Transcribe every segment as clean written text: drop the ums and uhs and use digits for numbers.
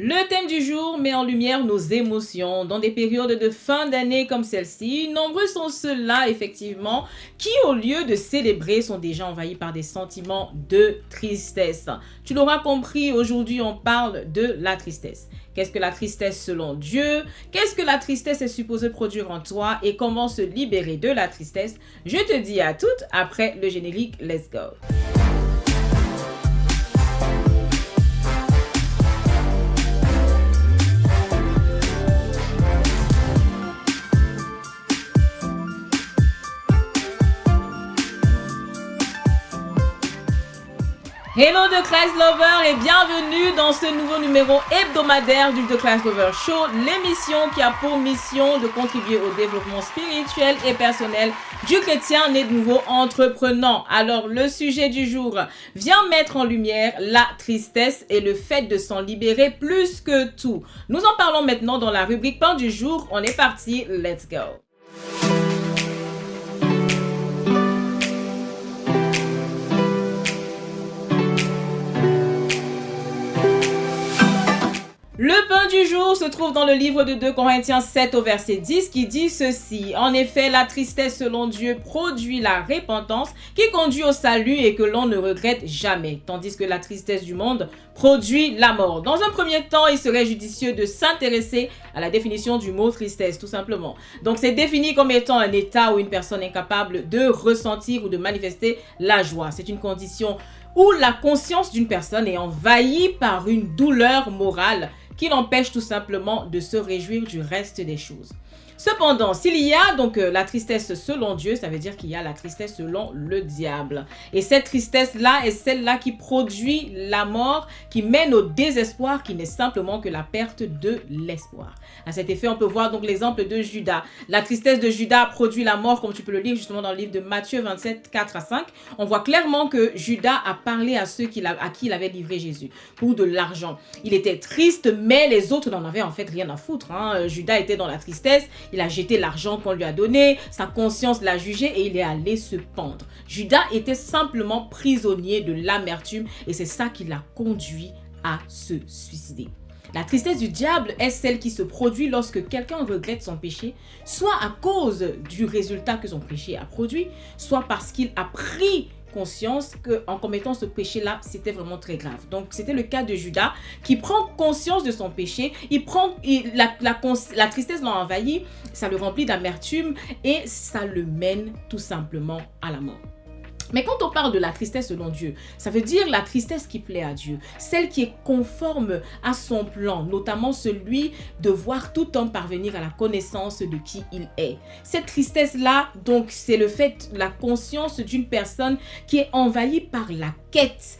Le thème du jour met en lumière nos émotions. Dans des périodes de fin d'année comme celle-ci, nombreux sont ceux-là, effectivement, qui, au lieu de célébrer, sont déjà envahis par des sentiments de tristesse. Tu l'auras compris, aujourd'hui, on parle de la tristesse. Qu'est-ce que la tristesse selon Dieu? Qu'est-ce que la tristesse est supposée produire en toi? Et comment se libérer de la tristesse? Je te dis à toutes après le générique. Let's go! Hello The Class Lover et bienvenue dans ce nouveau numéro hebdomadaire du The Class Lover Show, l'émission qui a pour mission de contribuer au développement spirituel et personnel du chrétien né de nouveau entreprenant. Alors le sujet du jour vient mettre en lumière la tristesse et le fait de s'en libérer plus que tout. Nous en parlons maintenant dans la rubrique pain du jour. On est parti, let's go! Le pain du jour se trouve dans le livre de 2 Corinthiens 7 au verset 10 qui dit ceci. En effet, la tristesse selon Dieu produit la repentance qui conduit au salut et que l'on ne regrette jamais, tandis que la tristesse du monde produit la mort. Dans un premier temps, il serait judicieux de s'intéresser à la définition du mot tristesse, tout simplement. Donc, c'est défini comme étant un état où une personne est incapable de ressentir ou de manifester la joie. C'est une condition où la conscience d'une personne est envahie par une douleur morale qui l'empêche tout simplement de se réjouir du reste des choses. Cependant, s'il y a donc la tristesse selon Dieu, ça veut dire qu'il y a la tristesse selon le diable. Et cette tristesse-là est celle-là qui produit la mort, qui mène au désespoir, qui n'est simplement que la perte de l'espoir. À cet effet, on peut voir donc l'exemple de Judas. La tristesse de Judas produit la mort, comme tu peux le lire justement dans le livre de Matthieu 27, 4 à 5. On voit clairement que Judas a parlé à ceux à qui il avait livré Jésus pour de l'argent. Il était triste, mais les autres n'en avaient en fait rien à foutre. Judas était dans la tristesse. Il a jeté l'argent qu'on lui a donné, sa conscience l'a jugé et il est allé se pendre. Judas était simplement prisonnier de l'amertume et c'est ça qui l'a conduit à se suicider. La tristesse du diable est celle qui se produit lorsque quelqu'un regrette son péché, soit à cause du résultat que son péché a produit, soit parce qu'il a pris conscience qu'en commettant ce péché-là, c'était vraiment très grave. Donc, c'était le cas de Judas qui prend conscience de son péché, la tristesse l'a envahi, ça le remplit d'amertume et ça le mène tout simplement à la mort. Mais quand on parle de la tristesse selon Dieu, ça veut dire la tristesse qui plaît à Dieu, celle qui est conforme à son plan, notamment celui de voir tout homme parvenir à la connaissance de qui il est. Cette tristesse-là, donc, c'est le fait, la conscience d'une personne qui est envahie par la quête,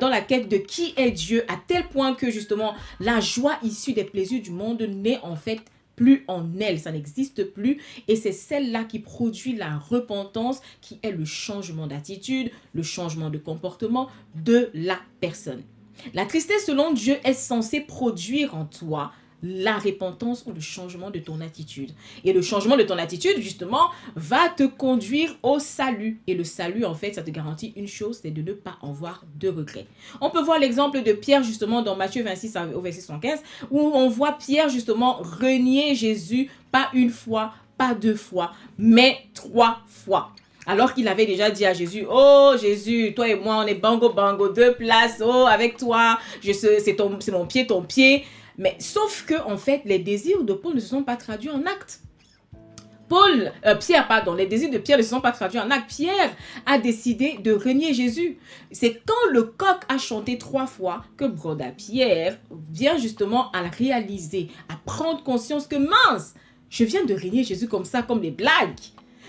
dans la quête de qui est Dieu, à tel point que justement, la joie issue des plaisirs du monde n'est en fait plus en elle, ça n'existe plus et c'est celle-là qui produit la repentance qui est le changement d'attitude, le changement de comportement de la personne. La tristesse selon Dieu est censée produire en toi la repentance ou le changement de ton attitude. Et le changement de ton attitude, justement, va te conduire au salut. Et le salut, en fait, ça te garantit une chose, c'est de ne pas avoir de regrets. On peut voir l'exemple de Pierre, justement, dans Matthieu 26 au verset 75, où on voit Pierre, justement, renier Jésus, pas une fois, pas 2 fois, mais 3 fois. Alors qu'il avait déjà dit à Jésus, oh Jésus, toi et moi, on est bango bango, 2 places, oh avec toi, c'est mon pied, ton pied. Mais sauf que, en fait, les désirs de Paul ne se sont pas traduits en actes. Les désirs de Pierre ne se sont pas traduits en actes. Pierre a décidé de renier Jésus. C'est quand le coq a chanté 3 fois que Broda Pierre vient justement à réaliser, à prendre conscience que mince, je viens de renier Jésus comme ça, comme des blagues.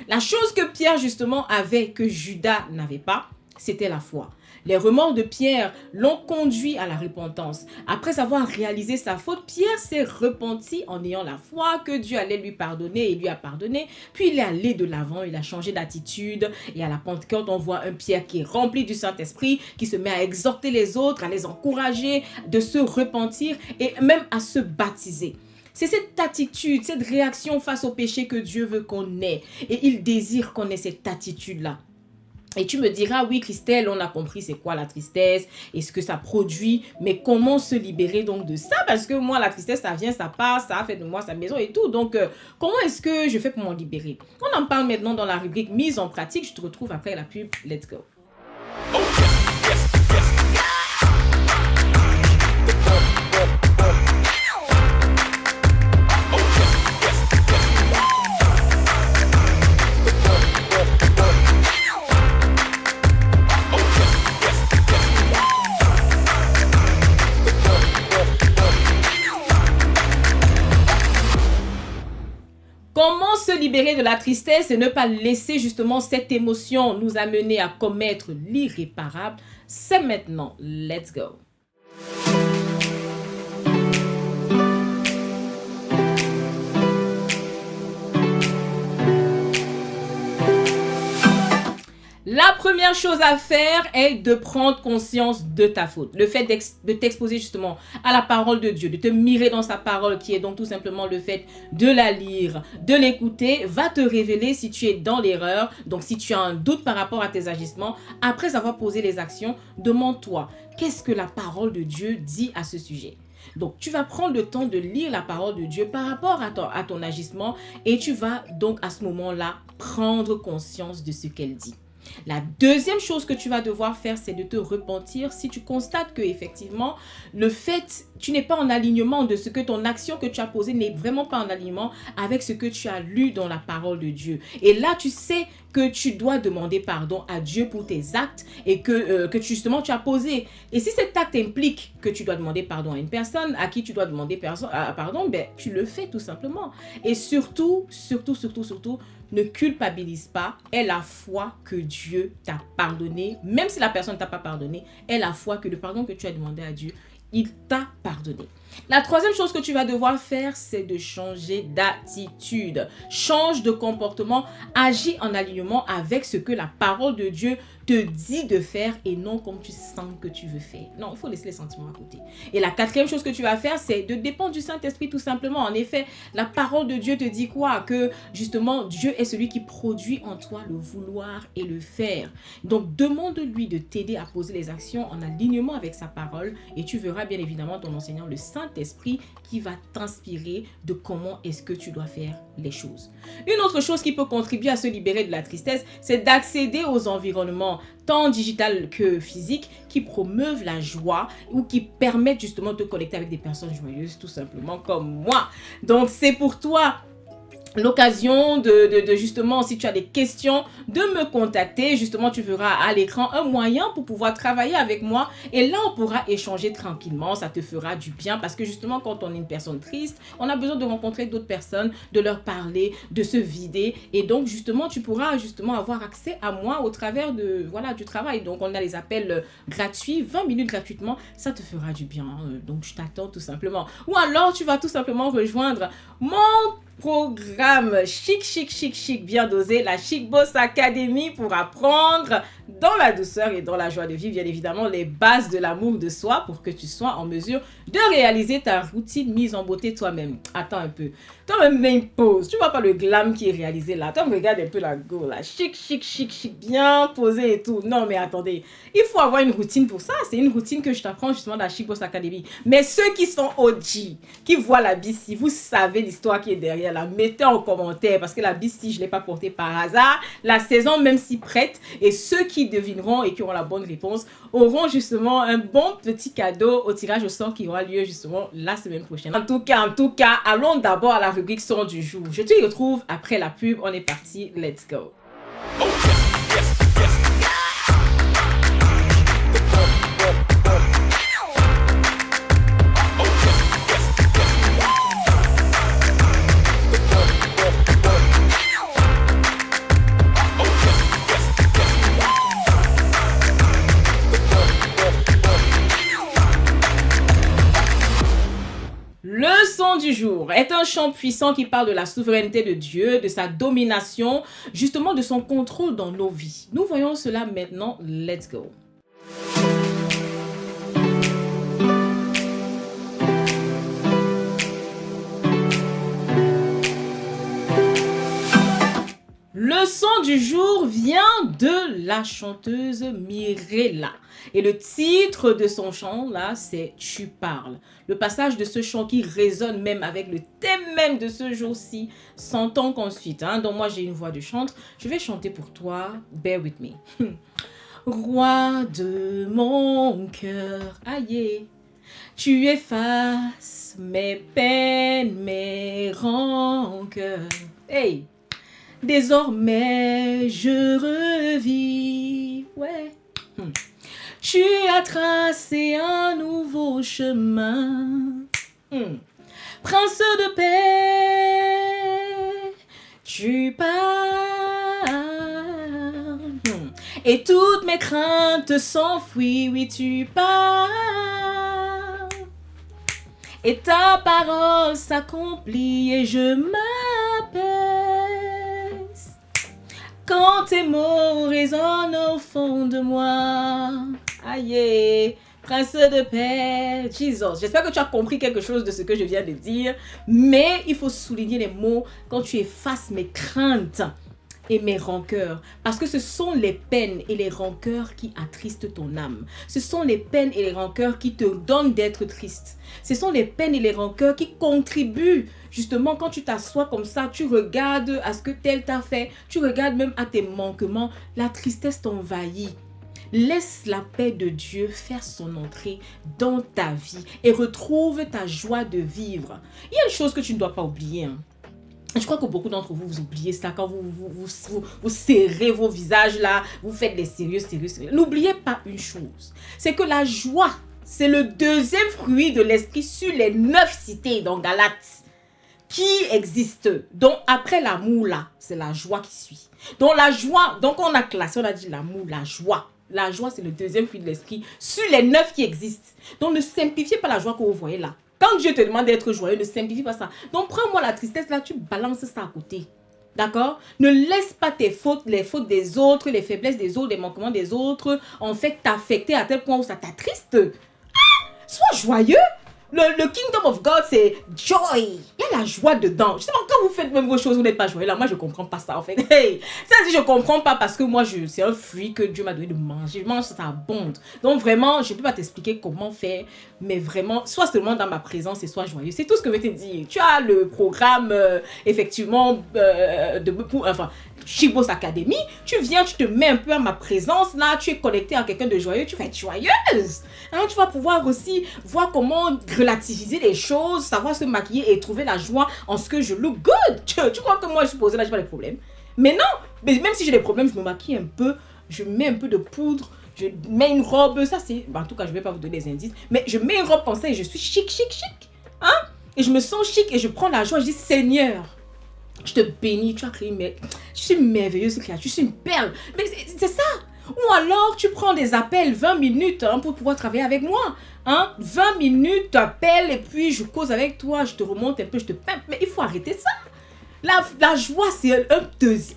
La chose que Pierre justement avait, que Judas n'avait pas, c'était la foi. Les remords de Pierre l'ont conduit à la repentance. Après avoir réalisé sa faute, Pierre s'est repenti en ayant la foi que Dieu allait lui pardonner et lui a pardonné. Puis il est allé de l'avant, il a changé d'attitude. Et à la Pentecôte, on voit un Pierre qui est rempli du Saint-Esprit, qui se met à exhorter les autres, à les encourager de se repentir et même à se baptiser. C'est cette attitude, cette réaction face au péché que Dieu veut qu'on ait. Et il désire qu'on ait cette attitude-là. Et tu me diras, oui, Christelle, on a compris c'est quoi la tristesse et ce que ça produit, mais comment se libérer donc de ça? Parce que moi, la tristesse, ça vient, ça passe, ça a fait de moi sa maison et tout. Donc, comment est-ce que je fais pour m'en libérer? On en parle maintenant dans la rubrique mise en pratique. Je te retrouve après la pub. Let's go. Comment se libérer de la tristesse et ne pas laisser justement cette émotion nous amener à commettre l'irréparable? C'est maintenant. Let's go. La première chose à faire est de prendre conscience de ta faute. Le fait de t'exposer justement à la parole de Dieu, de te mirer dans sa parole, qui est donc tout simplement le fait de la lire, de l'écouter, va te révéler si tu es dans l'erreur. Donc si tu as un doute par rapport à tes agissements, après avoir posé les actions, demande-toi, qu'est-ce que la parole de Dieu dit à ce sujet? Donc, tu vas prendre le temps de lire la parole de Dieu par rapport à ton agissement et tu vas donc à ce moment-là prendre conscience de ce qu'elle dit. La deuxième chose que tu vas devoir faire, c'est de te repentir si tu constates que effectivement, tu n'es pas en alignement de ce que ton action que tu as posée n'est vraiment pas en alignement avec ce que tu as lu dans la parole de Dieu. Et là, tu sais que tu dois demander pardon à Dieu pour tes actes et que justement tu as posé. Et si cet acte implique que tu dois demander pardon à une personne, à qui tu dois demander pardon, ben, tu le fais tout simplement. Et surtout, ne culpabilise pas, aie la foi que Dieu t'a pardonné, même si la personne ne t'a pas pardonné, aie la foi que le pardon que tu as demandé à Dieu, il t'a pardonné. La troisième chose que tu vas devoir faire, c'est de changer d'attitude. Change de comportement, agis en alignement avec ce que la parole de Dieu te dit de faire et non comme tu sens que tu veux faire. Non, il faut laisser les sentiments à côté. Et la quatrième chose que tu vas faire, c'est de dépendre du Saint-Esprit tout simplement. En effet, la parole de Dieu te dit quoi? Que justement, Dieu est celui qui produit en toi le vouloir et le faire. Donc, demande-lui de t'aider à poser les actions en alignement avec sa parole et tu verras bien évidemment ton enseignant, le Saint-Esprit, qui va t'inspirer de comment est-ce que tu dois faire les choses. Une autre chose qui peut contribuer à se libérer de la tristesse, c'est d'accéder aux environnements tant digital que physique qui promeuvent la joie ou qui permettent justement de te connecter avec des personnes joyeuses tout simplement comme moi. Donc c'est pour toi l'occasion de justement, si tu as des questions, de me contacter. Justement, tu verras à l'écran un moyen pour pouvoir travailler avec moi et là, on pourra échanger tranquillement. Ça te fera du bien parce que justement, quand on est une personne triste, on a besoin de rencontrer d'autres personnes, de leur parler, de se vider et donc justement, tu pourras justement avoir accès à moi au travers du travail. Donc, on a les appels gratuits, 20 minutes gratuitement. Ça te fera du bien. Donc, je t'attends tout simplement. Ou alors, tu vas tout simplement rejoindre mon programme chic, bien dosé, la Chic Boss Academy pour apprendre dans la douceur et dans la joie de vivre, bien évidemment, les bases de l'amour de soi pour que tu sois en mesure de réaliser ta routine mise en beauté toi-même. Attends un peu. Toi-même, mets une pause. Tu vois pas le glam qui est réalisé là. Toi, regarde un peu la go là. Chic, bien posé et tout. Non, mais attendez. Il faut avoir une routine pour ça. C'est une routine que je t'apprends justement dans la Chic Boss Academy. Mais ceux qui sont OG, qui voient la BC, vous savez l'histoire qui est derrière là. Mettez en commentaire parce que la BC, je ne l'ai pas portée par hasard. La saison, même si prête, et ceux qui devineront et qui auront la bonne réponse auront justement un bon petit cadeau au tirage au sort qui aura lieu justement la semaine prochaine. En tout cas, allons d'abord à la rubrique son du jour. Je te retrouve après la pub. On est parti. Let's go. Le son du jour est un chant puissant qui parle de la souveraineté de Dieu, de sa domination, justement de son contrôle dans nos vies. Nous voyons cela maintenant. Let's go. Le son du jour vient de la chanteuse Mirella. Et le titre de son chant, là, c'est « Tu parles ». Le passage de ce chant qui résonne même avec le thème même de ce jour-ci s'entend qu'ensuite, donc moi j'ai une voix de chantre, je vais chanter pour toi, bear with me. Roi de mon cœur, aïe, tu effaces mes peines, mes rancœurs. Hey! Désormais, je revis, ouais. Tu as tracé un nouveau chemin. Prince de paix, tu parles. Et toutes mes craintes s'enfuient, oui, tu parles. Et ta parole s'accomplit et je m'apaise quand tes mots résonnent au fond de moi. Aïe, prince de paix, Jesus. J'espère que tu as compris quelque chose de ce que je viens de dire, mais il faut souligner les mots quand tu effaces mes craintes et mes rancœurs, parce que ce sont les peines et les rancœurs qui attristent ton âme. Ce sont les peines et les rancœurs qui te donnent d'être triste. Ce sont les peines et les rancœurs qui contribuent, justement, quand tu t'assois comme ça, tu regardes à ce que tel t'a fait, tu regardes même à tes manquements, la tristesse t'envahit. Laisse la paix de Dieu faire son entrée dans ta vie et retrouve ta joie de vivre. Il y a une chose que tu ne dois pas oublier, Je crois que beaucoup d'entre vous, vous oubliez ça quand vous serrez vos visages là, vous faites des sérieux. N'oubliez pas une chose, c'est que la joie, c'est le deuxième fruit de l'esprit sur les 9 cités dans Galates qui existent. Donc après l'amour là, c'est la joie qui suit. Donc la joie, donc on a classé, on a dit l'amour, la joie. La joie, c'est le deuxième fruit de l'esprit sur les 9 qui existent. Donc ne simplifiez pas la joie que vous voyez là. Quand Dieu te demande d'être joyeux, ne simplifie pas ça. Donc, prends-moi la tristesse, là, tu balances ça à côté. D'accord? Ne laisse pas tes fautes, les fautes des autres, les faiblesses des autres, les manquements des autres, en fait, t'affecter à tel point où ça t'attriste. Sois joyeux. Le kingdom of God, c'est joy. Il y a la joie dedans. Justement, quand vous faites même vos choses, vous n'êtes pas joyeux. Là, moi, je ne comprends pas ça, en fait. Hey, ça dit, je ne comprends pas parce que moi, c'est un fruit que Dieu m'a donné de manger. Je mange, ça abonde. Donc, vraiment, je ne peux pas t'expliquer comment faire. Mais vraiment, sois seulement dans ma présence et sois joyeux. C'est tout ce que je vais te dire. Tu as le programme, effectivement, Chibos Academy. Tu viens, tu te mets un peu à ma présence. Là, tu es connecté à quelqu'un de joyeux. Tu vas être joyeuse. Tu vas pouvoir aussi voir comment relativiser les choses, savoir se maquiller et trouver la joie en ce que je look good. Tu crois que moi je suis posée là, j'ai pas de problèmes? Mais non, mais même si j'ai des problèmes, je me maquille un peu, je mets un peu de poudre, je mets une robe, ça c'est, en tout cas je vais pas vous donner des indices, mais je mets une robe comme ça et je suis chic. Et je me sens chic et je prends la joie, je dis Seigneur, je te bénis, tu as créé, mais je suis une merveilleuse créature, je suis une perle. Mais c'est ça. Ou alors, tu prends des appels 20 minutes pour pouvoir travailler avec moi. 20 minutes, tu appelles et puis je cause avec toi, je te remonte un peu, je te peins. Mais il faut arrêter ça. La joie, c'est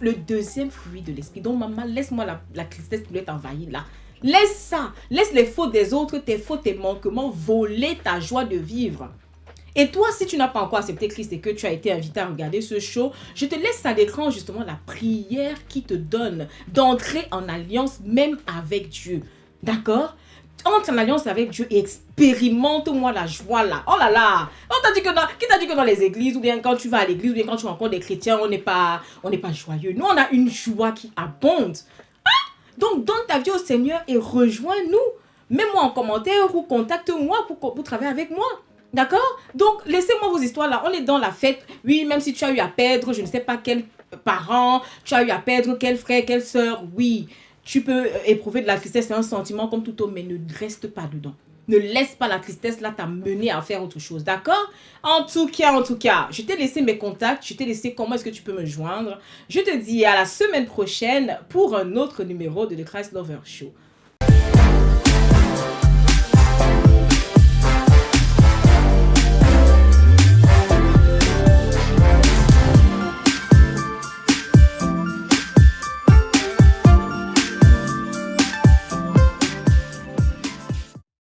le deuxième fruit de l'esprit. Donc, maman, laisse-moi la tristesse qui doit t'envahir là. Laisse ça. Laisse les fautes des autres, tes fautes, tes manquements, voler ta joie de vivre. Et toi, si tu n'as pas encore accepté Christ et que tu as été invité à regarder ce show, je te laisse à l'écran justement la prière qui te donne d'entrer en alliance même avec Dieu. D'accord? Entre en alliance avec Dieu et expérimente-moi la joie là. Oh là là! Qui t'a dit que dans les églises, ou bien quand tu vas à l'église, ou bien quand tu rencontres des chrétiens, on n'est pas joyeux. Nous, on a une joie qui abonde. Donc, donne ta vie au Seigneur et rejoins-nous. Mets-moi en commentaire ou contacte-moi pour travailler avec moi. D'accord? Donc, laissez-moi vos histoires là. On est dans la fête. Oui, même si tu as eu à perdre, je ne sais pas quel parent, tu as eu à perdre quel frère, quelle soeur. Oui, tu peux éprouver de la tristesse, c'est un sentiment comme tout homme, mais ne reste pas dedans. Ne laisse pas la tristesse là t'amener à faire autre chose. D'accord? En tout cas, je t'ai laissé mes contacts. Je t'ai laissé comment est-ce que tu peux me joindre. Je te dis à la semaine prochaine pour un autre numéro de The Christ Lover Show.